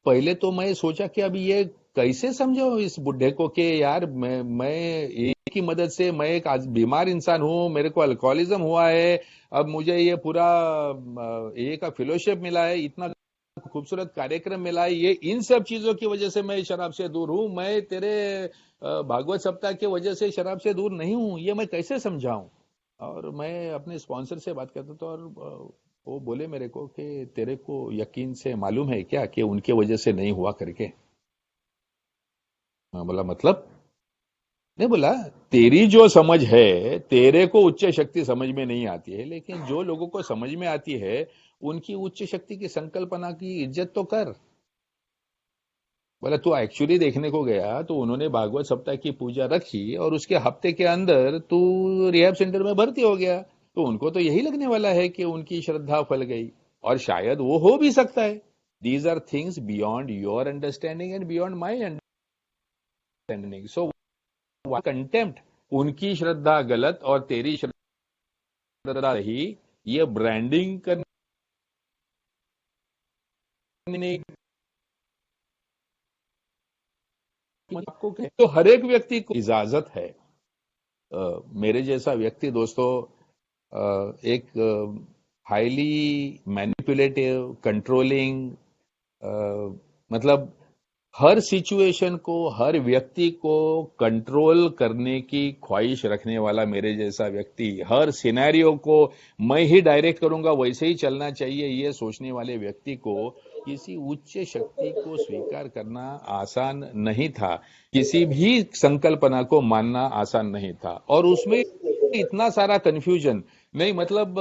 पहले तो मैं सोचा कि अब ये कैसे समझो इस बुढ़े को कि यार मैं एक की मदद से, मैं एक आज बीमार इंसान हूं, मेरे को अल्कोहलिज्म हुआ है। अब मुझे ये पूरा ये का फेलोशिप मिला है, इतना खूबसूरत कार्यक्रम मिला है, ये इन सब चीजों की वजह से मैं शराब से दूर हूं। मैं तेरे भागवत सप्ताह की वजह से शराब से दूर नहीं हूं, ये मैं कैसे समझाऊं। और मैं अपने स्पॉन्सर से बात करता था। और वो बोले मेरे को कि तेरे को यकीन से मालूम है क्या कि उनके वजह से नहीं हुआ करके। मैं बोला मतलब? नहीं, बोला तेरी जो समझ है, तेरे को उच्च शक्ति समझ में नहीं आती है, लेकिन जो लोगों को समझ में आती है उनकी उच्च शक्ति की संकल्पना की इज्जत तो कर। बोला तू एक्चुअली देखने को गया तो उन्होंने भागवत सप्ताह की पूजा रखी और उसके हफ्ते के अंदर तू रिहैब सेंटर में भर्ती हो गया, तो उनको तो यही लगने वाला है कि उनकी श्रद्धा फल गई। और शायद वो हो भी सकता है। These are things beyond your understanding and beyond my understanding. So contempt, उनकी श्रद्धा गलत और तेरी श्रद्धा रही, ये ब्रांडिंग करने आपको तो हर एक व्यक्ति को इजाजत है। मेरे जैसा व्यक्ति दोस्तों एक हाईली मैनिपुलेटिव, कंट्रोलिंग, मतलब हर सिचुएशन को, हर व्यक्ति को कंट्रोल करने की ख्वाहिश रखने वाला मेरे जैसा व्यक्ति, हर सिनेरियो को मैं ही डायरेक्ट करूंगा, वैसे ही चलना चाहिए, ये सोचने वाले व्यक्ति को किसी उच्च शक्ति को स्वीकार करना आसान नहीं था। किसी भी संकल्पना को मानना आसान नहीं था। और उसमें इतना सारा कंफ्यूजन नहीं, मतलब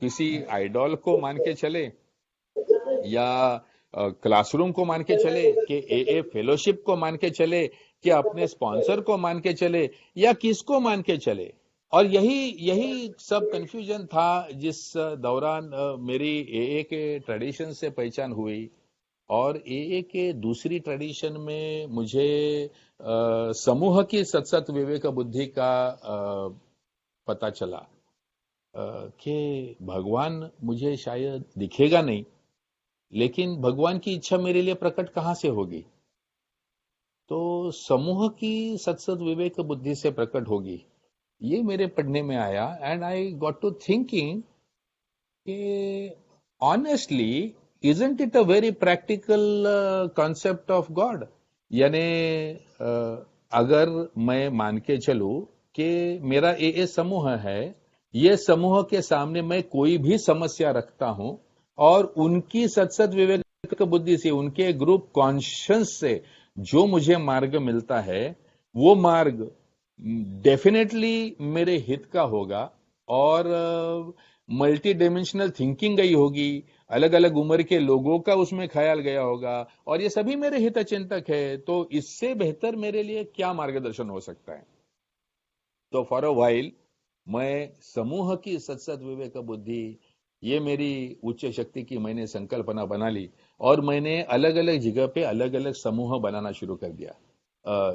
किसी आइडॉल को मान के चले, या क्लासरूम को मान के चले, कि ए फेलोशिप को मान के चले, कि अपने स्पॉन्सर को मान के चले, या किसको मान के चले। और यही यही सब कंफ्यूजन था जिस दौरान मेरी एए के ट्रेडिशन से पहचान हुई। और एए के दूसरी ट्रेडिशन में मुझे समूह की सत्सत विवेक बुद्धि का पता चला कि भगवान मुझे शायद दिखेगा नहीं, लेकिन भगवान की इच्छा मेरे लिए प्रकट कहां से होगी। तो समूह की सत्सत विवेक बुद्धि से प्रकट होगी, ये मेरे पढ़ने में आया। And I got to thinking कि honestly isn't it a very practical concept of God. यानी अगर मैं मान के चलूं कि मेरा ये समूह है, ये समूह के सामने मैं कोई भी समस्या रखता हूं और उनकी सत्सद विवेक बुद्धि से, उनके ग्रुप कॉन्शियस से जो मुझे मार्ग मिलता है, वो मार्ग डेफिनेटली मेरे हित का होगा और मल्टी डायमेंशनल थिंकिंग गई होगी, अलग अलग उम्र के लोगों का उसमें ख्याल गया होगा और ये सभी मेरे हित चिंतक है, तो इससे बेहतर मेरे लिए क्या मार्गदर्शन हो सकता है। तो फॉर अ वाइल मैं समूह की सत्सद विवेक बुद्धि, ये मेरी उच्च शक्ति की मैंने संकल्पना बना ली और मैंने अलग अलग जगह पे अलग अलग समूह बनाना शुरू कर दिया।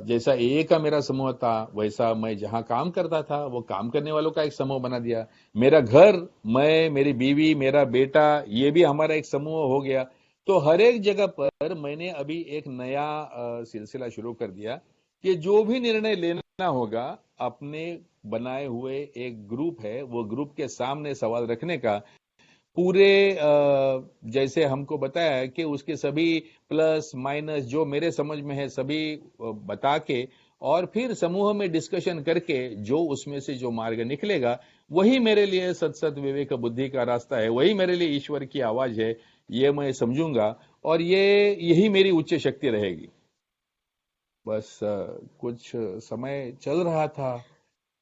जैसा ए का मेरा समूह था, वैसा मैं जहां काम करता था वो काम करने वालों का एक समूह बना दिया। मेरा घर, मैं, मेरी बीवी, मेरा बेटा, ये भी हमारा एक समूह हो गया। तो हर एक जगह पर मैंने अभी एक नया सिलसिला शुरू कर दिया कि जो भी निर्णय लेना होगा, अपने बनाए हुए एक ग्रुप है, वो ग्रुप के सामने सवाल रखने का, पूरे जैसे हमको बताया है कि उसके सभी प्लस माइनस जो मेरे समझ में है सभी बता के और फिर समूह में डिस्कशन करके जो उसमें से जो मार्ग निकलेगा, वही मेरे लिए सत्सत विवेक बुद्धि का रास्ता है, वही मेरे लिए ईश्वर की आवाज है, ये मैं समझूंगा और यही मेरी उच्च शक्ति रहेगी। बस कुछ समय चल रहा था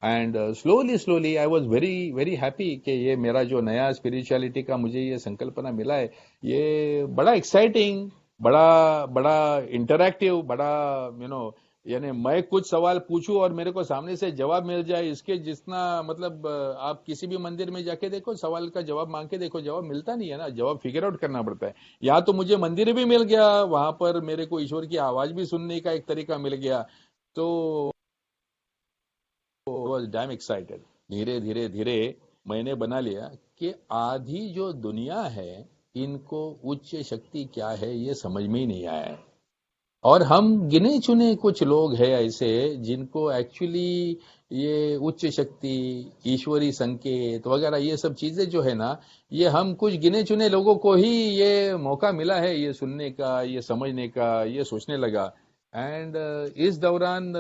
and slowly I was very very happy कि ये मेरा जो नया स्पिरिचुअलिटी का मुझे ये संकल्पना मिला है, ये बड़ा एक्साइटिंग, बड़ा बड़ा इंटरैक्टिव, बड़ा यानी मैं कुछ सवाल पूछूं और मेरे को सामने से जवाब मिल जाए, इसके जितना मतलब आप किसी भी मंदिर में जाके देखो, सवाल का जवाब मांग के देखो, जवाब मिलता नहीं है ना, जवाब फिगर आउट करना पड़ता है। यहाँ तो मुझे मंदिर भी मिल गया, वहां पर मेरे को ईश्वर की आवाज भी सुनने का एक तरीका मिल गया, तो वॉज डैम एक्साइटेड। धीरे धीरे धीरे मैंने बना लिया कि आधी जो दुनिया है, इनको उच्च शक्ति क्या है ये समझ में ही नहीं आया है और हम गिने चुने कुछ लोग हैं ऐसे जिनको एक्चुअली ये उच्च शक्ति, ईश्वरी संकेत वगैरह ये सब चीजें जो है ना, ये हम कुछ गिने चुने लोगों को ही ये मौका मिला है ये सुनने का, ये समझने का, ये सोचने लगा। एंड इस दौरान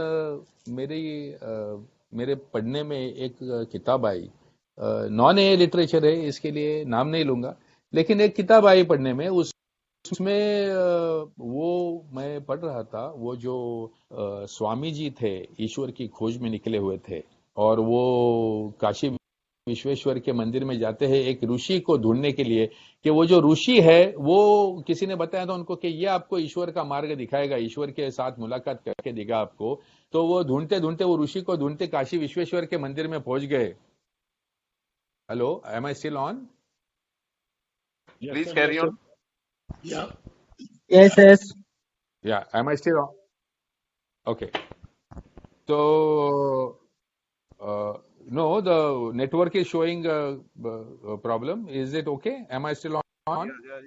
मेरे पढ़ने में एक किताब आई, नॉन ए लिटरेचर है, इसके लिए नाम नहीं लूंगा, लेकिन एक किताब आई पढ़ने में, उसमें वो मैं पढ़ रहा था, वो जो स्वामी जी थे, ईश्वर की खोज में निकले हुए थे और वो काशी विश्वेश्वर के मंदिर में जाते हैं एक ऋषि को ढूंढने के लिए, कि वो जो ऋषि है वो किसी ने बताया था उनको कि ये आपको ईश्वर का मार्ग दिखाएगा, ईश्वर के साथ मुलाकात करके देगा आपको। तो वो ढूंढते ढूंढते, वो ऋषि को ढूंढते काशी विश्वेश्वर के मंदिर में पहुंच गए। Hello, am I still on? Please carry on. Yeah. Yes. Yeah, am I still on? Okay, तो no, the network is showing a problem. Is it okay? Am I still on? Yeah.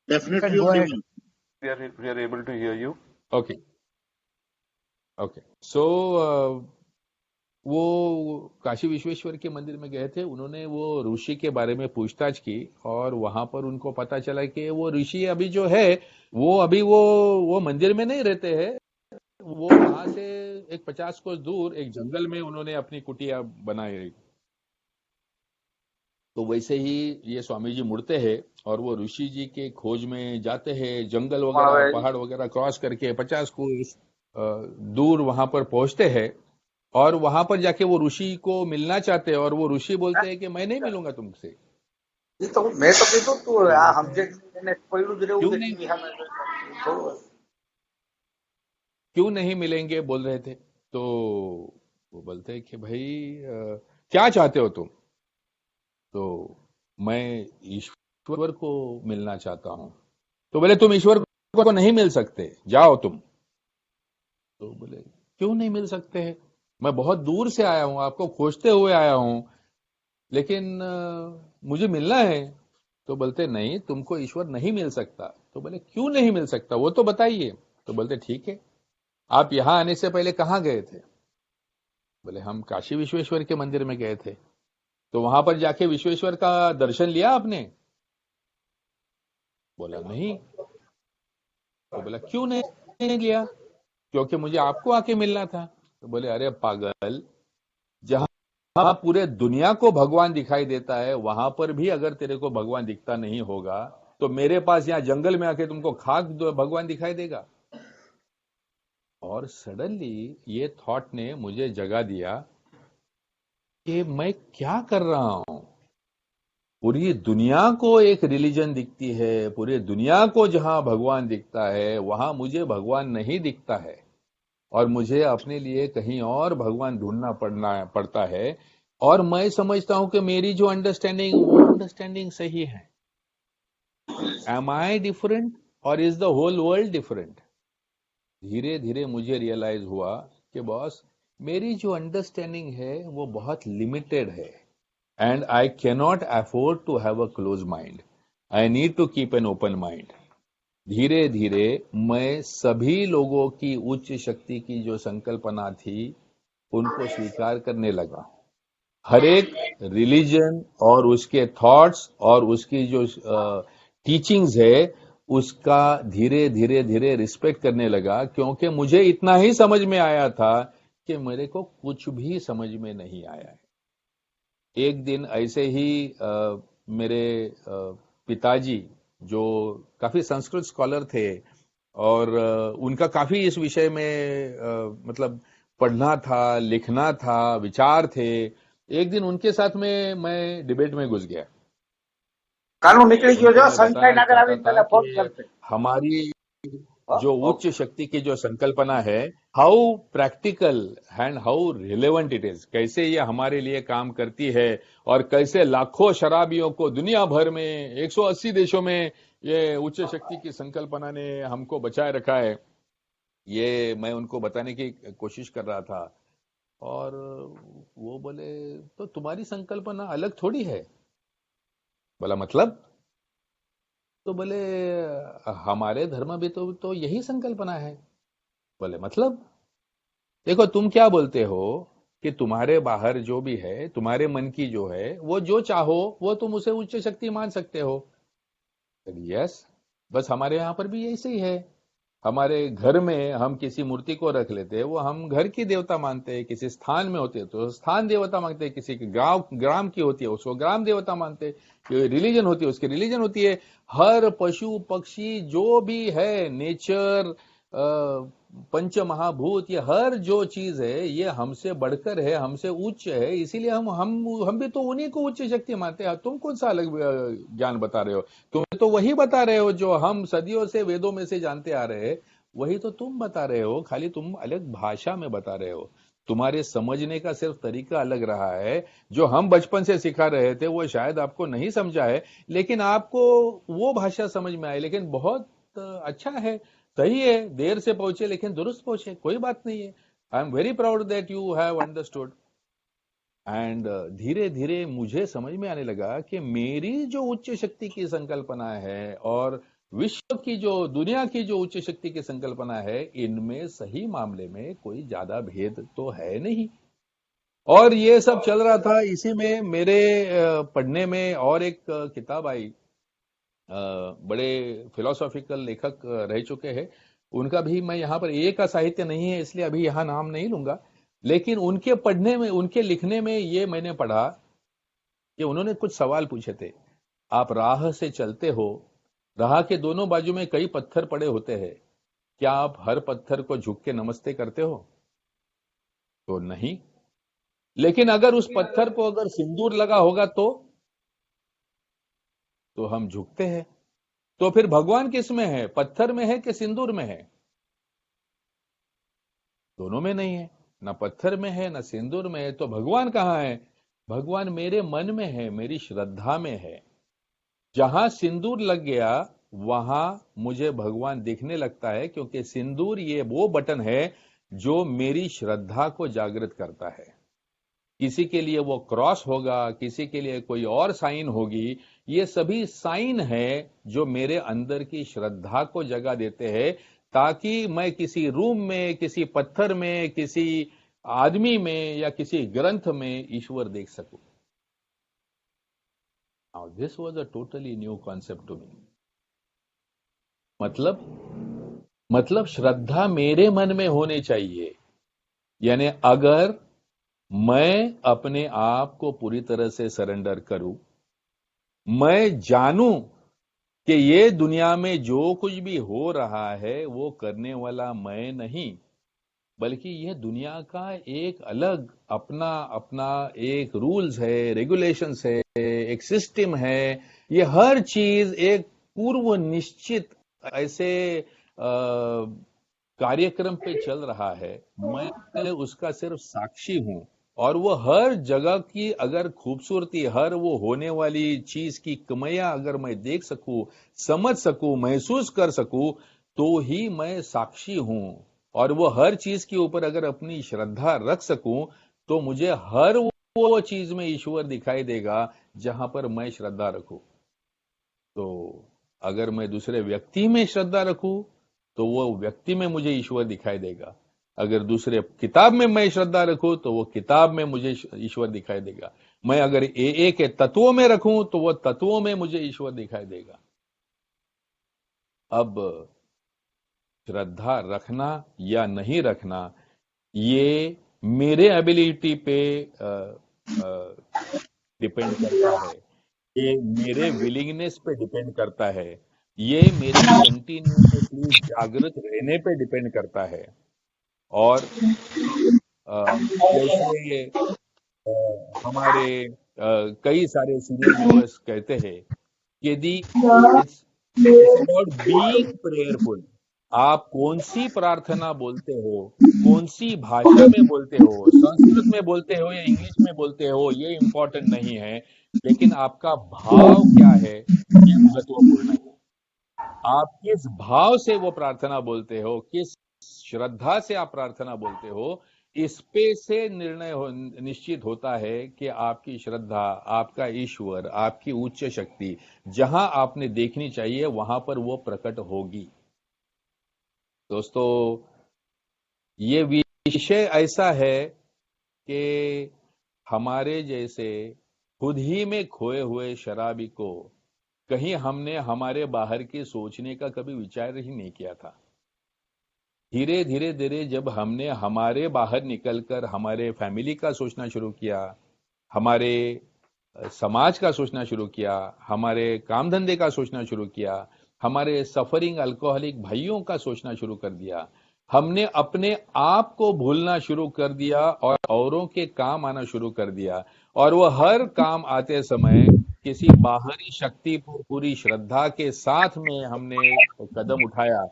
Definitely. Go ahead. We are able to hear you. Okay. Okay. So वो काशी विश्वेश्वर के मंदिर में गए थे, उन्होंने वो ऋषि के बारे में पूछताछ की और वहां पर उनको पता चला कि वो ऋषि अभी जो है वो अभी वो मंदिर में नहीं रहते हैं, वो वहां से एक 50 कोस दूर एक जंगल में उन्होंने अपनी कुटिया बनाई। तो वैसे ही ये स्वामी जी मुड़ते हैं और वो ऋषि जी के खोज में जाते हैं, जंगल वगैरह पहाड़ वगैरह क्रॉस करके 50 कोस दूर वहां पर पहुंचते हैं और वहां पर जाके वो ऋषि को मिलना चाहते हैं और वो ऋषि बोलते हैं कि मैं नहीं मिलूंगा तुमसे। मैं तो कहतो तू आमचे पहिलं जरी क्यों नहीं, क्यों नहीं मिलेंगे बोल रहे थे। तो वो बोलते हैं कि भाई क्या चाहते हो तुम? तो मैं ईश्वर को मिलना चाहता हूं। तो बोले तुम ईश्वर को नहीं मिल सकते, जाओ तुम। तो बोले क्यों नहीं मिल सकते हैं, मैं बहुत दूर से आया हूं, आपको खोजते हुए आया हूं, लेकिन मुझे मिलना है। तो बोलते नहीं, तुमको ईश्वर नहीं मिल सकता। तो बोले क्यों नहीं मिल सकता, वो तो बताइए। तो बोलते ठीक है, आप यहां आने से पहले कहां गए थे? बोले हम काशी विश्वेश्वर के मंदिर में गए थे। तो वहां पर जाके विश्वेश्वर का दर्शन लिया आपने? बोला नहीं। तो बोला क्यों नहीं लिया? क्योंकि मुझे आपको आके मिलना था। तो बोले अरे पागल, जहां पूरे दुनिया को भगवान दिखाई देता है वहां पर भी अगर तेरे को भगवान दिखता नहीं होगा तो मेरे पास यहाँ जंगल में आके तुमको खाक भगवान दिखाई देगा। और सडनली ये थॉट ने मुझे जगा दिया कि मैं क्या कर रहा हूं। पूरी दुनिया को एक रिलीजन दिखती है, पूरी दुनिया को जहां भगवान दिखता है वहां मुझे भगवान नहीं दिखता है, और मुझे अपने लिए कहीं और भगवान ढूंढना पड़ता है। और मैं समझता हूं कि मेरी जो अंडरस्टैंडिंग वो अंडरस्टैंडिंग सही है। एम आई डिफरेंट और is the whole world different? धीरे धीरे मुझे रियलाइज हुआ कि बॉस, मेरी जो अंडरस्टैंडिंग है वो बहुत लिमिटेड है, and I cannot afford to have a close mind. I need to keep an open mind. धीरे धीरे मैं सभी लोगों की उच्च शक्ति की जो संकल्पना थी उनको स्वीकार करने लगा। हर एक रिलीजन और उसके थॉट्स और उसकी जो टीचिंग्स है उसका धीरे धीरे धीरे रिस्पेक्ट करने लगा, क्योंकि मुझे इतना ही समझ में आया था कि मेरे को कुछ भी समझ में नहीं आया है। एक दिन ऐसे ही मेरे पिताजी, जो काफी संस्कृत स्कॉलर थे और उनका काफी इस विषय में मतलब पढ़ना था, लिखना था, विचार थे। एक दिन उनके साथ में मैं डिबेट में घुस गया। कानून निकली गयो उनको जो मैं सनशाइन बताना अगर चाहता आवी था पहले फोन कि करते। हमारी जो उच्च ओके। शक्ति की जो संकल्पना है, how practical and how relevant it is, कैसे ये हमारे लिए काम करती है, और कैसे लाखों शराबियों को दुनिया भर में 180 देशों में ये उच्च शक्ति की संकल्पना ने हमको बचाए रखा है, ये मैं उनको बताने की कोशिश कर रहा था। और वो बोले तो तुम्हारी संकल्पना अलग थोड़ी है। बोला मतलब? तो बोले हमारे धर्म भी तो यही संकल्पना है। बोले मतलब? देखो तुम क्या बोलते हो कि तुम्हारे बाहर जो भी है, तुम्हारे मन की जो है, वो जो चाहो वो तुम उसे उच्च शक्ति मान सकते हो। यस, बस हमारे यहां पर भी यही सही है। हमारे घर में हम किसी मूर्ति को रख लेते हैं, वो हम घर की देवता मानते हैं। किसी स्थान में होते हैं तो स्थान देवता मानते हैं। किसी के गांव ग्राम की होती है उसको ग्राम देवता मानते हैं। कोई रिलीजन होती है उसकी रिलीजन होती है। हर पशु पक्षी जो भी है, नेचर, पंच महाभूत, ये हर जो चीज है ये हमसे बढ़कर है, हमसे उच्च है। इसीलिए हम भी तो उन्हीं को उच्च शक्ति मानते हैं। तुम कौन सा अलग ज्ञान बता रहे हो? तुम्हें तो वही बता रहे हो जो हम सदियों से वेदों में से जानते आ रहे हैं, वही तो तुम बता रहे हो, खाली तुम अलग भाषा में बता रहे हो। तुम्हारे समझने का सिर्फ तरीका अलग रहा है। जो हम बचपन से सिखा रहे थे वो शायद आपको नहीं समझा है, लेकिन आपको वो भाषा समझ में आई। लेकिन बहुत अच्छा है, सही है, देर से पहुंचे लेकिन दुरुस्त पहुंचे, कोई बात नहीं है। I am very proud that you have understood. And धीरे धीरे मुझे समझ में आने लगा कि मेरी जो उच्च शक्ति की संकल्पना है और विश्व की जो, दुनिया की जो उच्च शक्ति की संकल्पना है, इनमें सही मामले में कोई ज्यादा भेद तो है नहीं। और ये सब चल रहा था, इसी में मेरे पढ़ने में और एक किताब आई। बड़े फिलोसॉफिकल लेखक रह चुके हैं। उनका भी मैं यहाँ पर, एक का साहित्य नहीं है इसलिए अभी यहाँ नाम नहीं लूंगा, लेकिन उनके पढ़ने में, उनके लिखने में ये मैंने पढ़ा कि उन्होंने कुछ सवाल पूछे थे। आप राह से चलते हो, राह के दोनों बाजू में कई पत्थर पड़े होते हैं, क्या आप हर पत्थर को झुक के नमस्ते करते हो? तो नहीं। लेकिन अगर उस पत्थर को अगर सिंदूर लगा होगा तो हम झुकते हैं। तो फिर भगवान किस में है, पत्थर में है कि सिंदूर में है? दोनों में नहीं है, ना पत्थर में है ना सिंदूर में है। तो भगवान कहां है? भगवान मेरे मन में है, मेरी श्रद्धा में है। जहां सिंदूर लग गया वहां मुझे भगवान दिखने लगता है, क्योंकि सिंदूर ये वो बटन है जो मेरी श्रद्धा को जागृत करता है। किसी के लिए वो क्रॉस होगा, किसी के लिए कोई और साइन होगी, ये सभी साइन है जो मेरे अंदर की श्रद्धा को जगा देते हैं, ताकि मैं किसी रूम में, किसी पत्थर में, किसी आदमी में या किसी ग्रंथ में ईश्वर देख सकूं। Now this was a totally new concept to me. मतलब मतलब श्रद्धा मेरे मन में होनी चाहिए। यानी अगर मैं अपने आप को पूरी तरह से सरेंडर करूं, मैं जानूं कि ये दुनिया में जो कुछ भी हो रहा है वो करने वाला मैं नहीं, बल्कि यह दुनिया का एक अलग अपना अपना एक रूल्स है, रेगुलेशंस है, एक सिस्टम है। ये हर चीज एक पूर्व निश्चित ऐसे कार्यक्रम पे चल रहा है। मैं उसका सिर्फ साक्षी हूं। और वो हर जगह की अगर खूबसूरती, हर वो होने वाली चीज की कमियां अगर मैं देख सकूं, समझ सकूं, महसूस कर सकूं, तो ही मैं साक्षी हूं। और वो हर चीज के ऊपर अगर अपनी श्रद्धा रख सकूं, तो मुझे हर वो चीज में ईश्वर दिखाई देगा जहां पर मैं श्रद्धा रखूं। तो अगर मैं दूसरे व्यक्ति में श्रद्धा रखूं, तो वो व्यक्ति में मुझे ईश्वर दिखाई देगा। अगर दूसरे किताब में मैं श्रद्धा रखूं, तो वो किताब में मुझे ईश्वर दिखाई देगा। मैं अगर ए के तत्वों में रखूं, तो वो तत्वों में मुझे ईश्वर दिखाई देगा। अब श्रद्धा रखना या नहीं रखना, ये मेरे एबिलिटी पे डिपेंड करता है, ये मेरे विलिंगनेस पे डिपेंड करता है, ये मेरे कंटिन्यूसली जागृत रहने पे डिपेंड करता है। और जैसे हमारे कई सारे सीनियर व्यूअर्स कहते हैं कि the it's it's about being prayerful. आप कौन सी प्रार्थना बोलते हो, कौन सी भाषा में बोलते हो, संस्कृत में बोलते हो या इंग्लिश में बोलते हो, ये इंपॉर्टेंट नहीं है, लेकिन आपका भाव क्या है ये महत्वपूर्ण है। आप किस भाव से वो प्रार्थना बोलते हो, किस श्रद्धा से आप प्रार्थना बोलते हो, इस पे से निश्चित होता है कि आपकी श्रद्धा, आपका ईश्वर, आपकी उच्च शक्ति जहां आपने देखनी चाहिए वहां पर वो प्रकट होगी। दोस्तों, ये विषय ऐसा है कि हमारे जैसे खुद ही में खोए हुए शराबी को कहीं हमने हमारे बाहर की सोचने का कभी विचार ही नहीं किया था। धीरे धीरे धीरे जब हमने हमारे बाहर निकलकर हमारे फैमिली का सोचना शुरू किया, हमारे समाज का सोचना शुरू किया, हमारे काम धंधे का सोचना शुरू किया, हमारे सफरिंग अल्कोहलिक भाइयों का सोचना शुरू कर दिया, हमने अपने आप को भूलना शुरू कर दिया और औरों के काम आना शुरू कर दिया। और वह हर काम आते समय किसी बाहरी शक्ति पर पूरी श्रद्धा के साथ में हमने कदम उठाया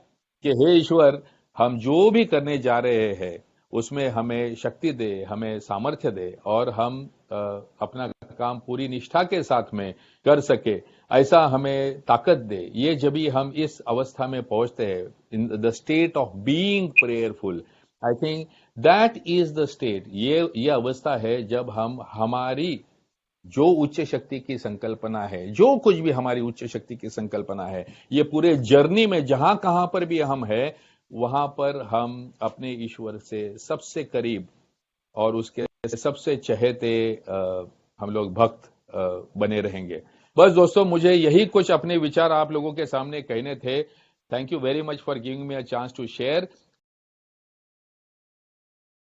कि हे ईश्वर, हम जो भी करने जा रहे हैं उसमें हमें शक्ति दे, हमें सामर्थ्य दे, और हम अपना काम पूरी निष्ठा के साथ में कर सके, ऐसा हमें ताकत दे। ये जब भी हम इस अवस्था में पहुंचते हैं, in the state of being prayerful, I think that is the state, ये अवस्था है जब हम हमारी जो उच्च शक्ति की संकल्पना है, जो कुछ भी हमारी उच्च शक्ति की संकल्पना है, ये पूरे जर्नी में जहां कहां पर भी हम है, वहां पर हम अपने ईश्वर से सबसे करीब और उसके सबसे चहेते हम लोग भक्त बने रहेंगे। बस दोस्तों, मुझे यही कुछ अपने विचार आप लोगों के सामने कहने थे। Thank you very much for giving me a chance to share.